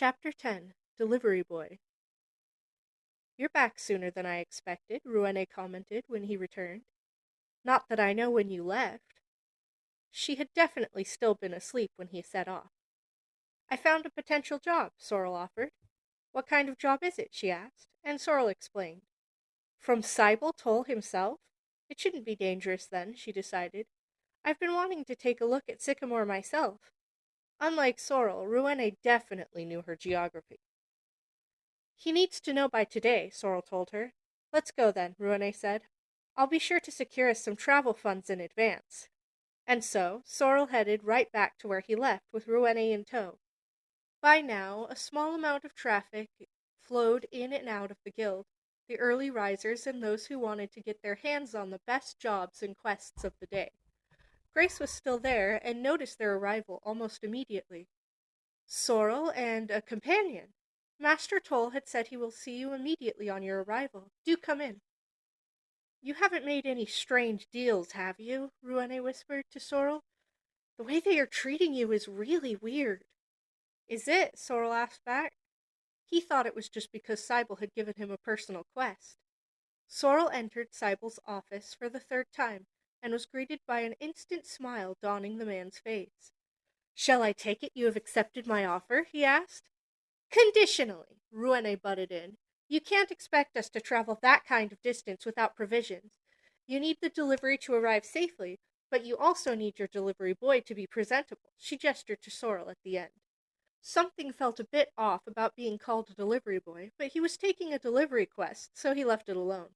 Chapter 10 Delivery Boy. "You're back sooner than I expected," Rouene commented when he returned. "Not that I know when you left." She had definitely still been asleep when he set off. "I found a potential job," Sorrel offered. "What kind of job is it?" she asked, and Sorrel explained. From Cybele Toll himself? It shouldn't be dangerous then, she decided. I've been wanting to take a look at Sycamore myself. Unlike Sorrel, Rouene definitely knew her geography. "He needs to know by today," Sorrel told her. "Let's go then," Rouene said. "I'll be sure to secure us some travel funds in advance." And so, Sorrel headed right back to where he left, with Rouene in tow. By now, a small amount of traffic flowed in and out of the guild, the early risers and those who wanted to get their hands on the best jobs and quests of the day. Grace was still there, and noticed their arrival almost immediately. "Sorrel and a companion. Master Toll had said he will see you immediately on your arrival. Do come in." "You haven't made any strange deals, have you?" Rouene whispered to Sorrel. "The way they are treating you is really weird." "Is it?" Sorrel asked back. He thought it was just because Cybele had given him a personal quest. Sorrel entered Cybele's office for the third time, and was greeted by an instant smile dawning the man's face. "Shall I take it you have accepted my offer?" he asked. "Conditionally," Rouene butted in. "You can't expect us to travel that kind of distance without provisions. You need the delivery to arrive safely, but you also need your delivery boy to be presentable." She gestured to Sorrel at the end. Something felt a bit off about being called a delivery boy, but he was taking a delivery quest, so he left it alone.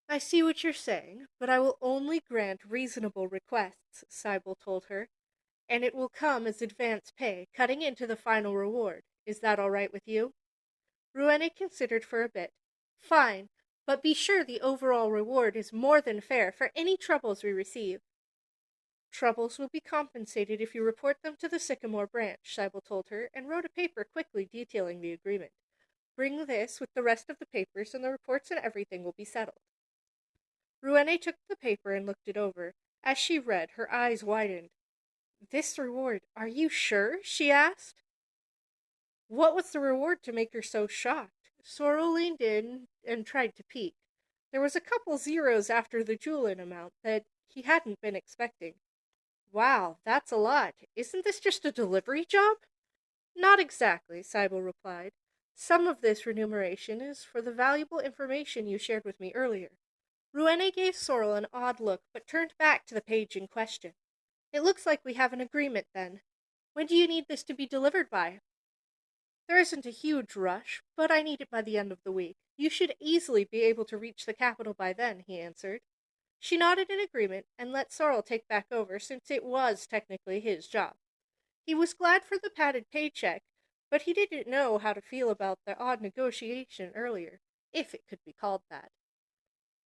"I see what you're saying, but I will only grant reasonable requests," Cybele told her, "and it will come as advance pay, cutting into the final reward. Is that all right with you?" Rouene considered for a bit. "Fine, but be sure the overall reward is more than fair for any troubles we receive." "Troubles will be compensated if you report them to the Sycamore branch," Cybele told her, and wrote a paper quickly detailing the agreement. "Bring this with the rest of the papers, and the reports and everything will be settled." Rouene took the paper and looked it over. As she read, her eyes widened. "This reward, are you sure?" she asked. What was the reward to make her so shocked? Sorrel leaned in and tried to peek. There was a couple zeros after the Julin amount that he hadn't been expecting. "Wow, that's a lot. Isn't this just a delivery job?" "Not exactly," Cybele replied. "Some of this remuneration is for the valuable information you shared with me earlier." Rouene gave Sorrel an odd look, but turned back to the page in question. "It looks like we have an agreement, then. When do you need this to be delivered by?" "There isn't a huge rush, but I need it by the end of the week. You should easily be able to reach the capital by then," he answered. She nodded in agreement, and let Sorrel take back over, since it was technically his job. He was glad for the padded paycheck, but he didn't know how to feel about the odd negotiation earlier, if it could be called that.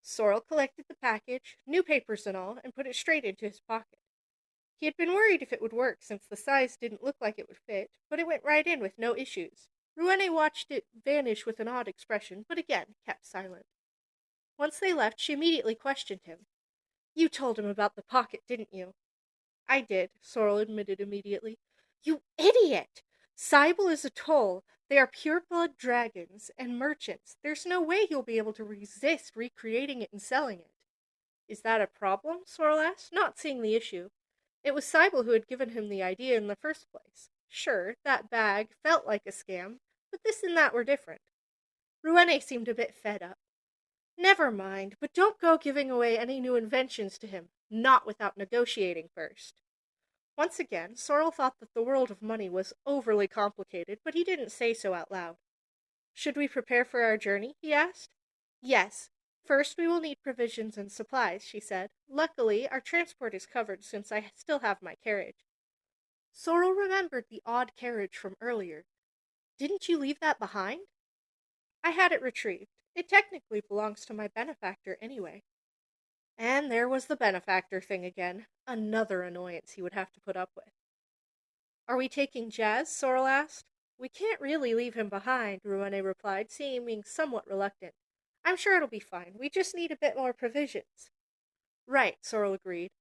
Sorrel collected the package, new papers and all, and put it straight into his pocket. He had been worried if it would work, since the size didn't look like it would fit, but it went right in with no issues. Rouene watched it vanish with an odd expression, but again kept silent. Once they left, she immediately questioned him. "You told him about the pocket, didn't you?" "I did," Sorrel admitted immediately. "You idiot! Cybele is a Toll. They are pure-blood dragons and merchants. There's no way you'll be able to resist recreating it and selling it." "Is that a problem?" Sorrel asked, not seeing the issue. It was Cybele who had given him the idea in the first place. Sure, that bag felt like a scam, but this and that were different. Rouene seemed a bit fed up. "Never mind, but don't go giving away any new inventions to him, not without negotiating first." Once again, Sorrel thought that the world of money was overly complicated, but he didn't say so out loud. "Should we prepare for our journey?" he asked. "Yes. First we will need provisions and supplies," she said. "Luckily, our transport is covered, since I still have my carriage." Sorrel remembered the odd carriage from earlier. "Didn't you leave that behind?" "I had it retrieved. It technically belongs to my benefactor anyway." And there was the benefactor thing again. Another annoyance he would have to put up with. "Are we taking Jazz?" Sorrel asked. "We can't really leave him behind," Rouene replied, seeming somewhat reluctant. "I'm sure it'll be fine. We just need a bit more provisions." "Right," Sorrel agreed.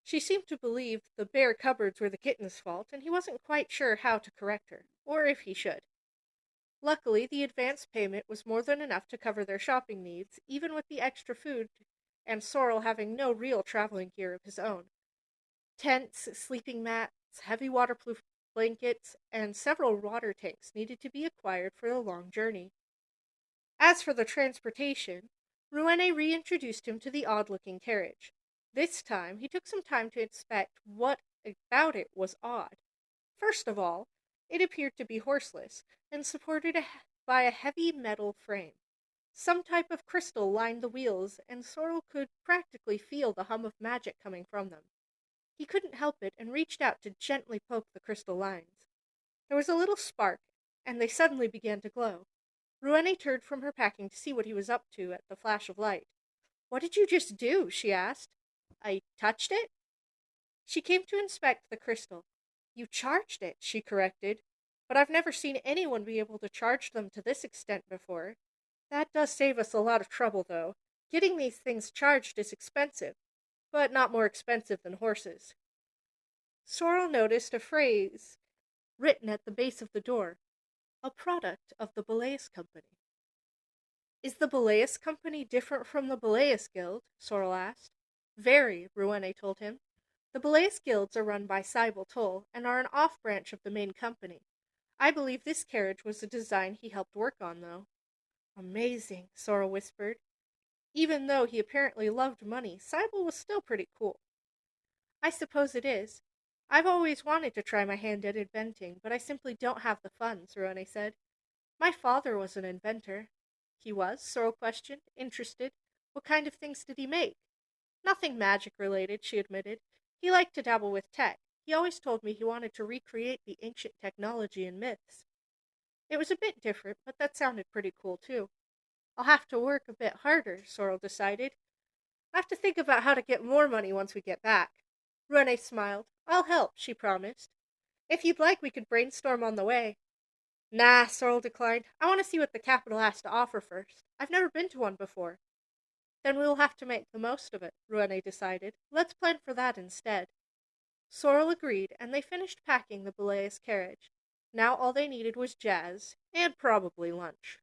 She seemed to believe the bare cupboards were the kitten's fault, and he wasn't quite sure how to correct her, or if he should. Luckily, the advance payment was more than enough to cover their shopping needs, even with the extra food and Sorrel having no real traveling gear of his own. Tents, sleeping mats, heavy waterproof blankets, and several water tanks needed to be acquired for the long journey. As for the transportation, Rouene reintroduced him to the odd-looking carriage. This time, he took some time to inspect what about it was odd. First of all, it appeared to be horseless, and supported by a heavy metal frame. Some type of crystal lined the wheels, and Sorrel could practically feel the hum of magic coming from them. He couldn't help it, and reached out to gently poke the crystal lines. There was a little spark, and they suddenly began to glow. Rouene turned from her packing to see what he was up to at the flash of light. "What did you just do?" she asked. "I touched it?" She came to inspect the crystal. "You charged it," she corrected. "But I've never seen anyone be able to charge them to this extent before. That does save us a lot of trouble, though. Getting these things charged is expensive, but not more expensive than horses." Sorrel noticed a phrase written at the base of the door. "A product of the Boleas Company." "Is the Boleas Company different from the Boleas Guild?" Sorrel asked. "Very," Rouene told him. "The Boleas Guilds are run by Cybele Toll, and are an off-branch of the main company. I believe this carriage was a design he helped work on, though." "Amazing," Sorrel whispered. Even though he apparently loved money, Cybele was still pretty cool. "I suppose it is. I've always wanted to try my hand at inventing, but I simply don't have the funds," Rouene said. "My father was an inventor." "He was?" Sorrel questioned, interested. "What kind of things did he make?" "Nothing magic-related," she admitted. "He liked to dabble with tech. He always told me he wanted to recreate the ancient technology and myths." It was a bit different, but that sounded pretty cool, too. "I'll have to work a bit harder," Sorrel decided. "I'll have to think about how to get more money once we get back." Rouene smiled. "I'll help," she promised. "If you'd like, we could brainstorm on the way." "Nah," Sorrel declined. "I want to see what the capital has to offer first. I've never been to one before." "Then we'll have to make the most of it," Rouene decided. "Let's plan for that instead." Sorrel agreed, and they finished packing the Boleas carriage. Now all they needed was Jazz, and probably lunch.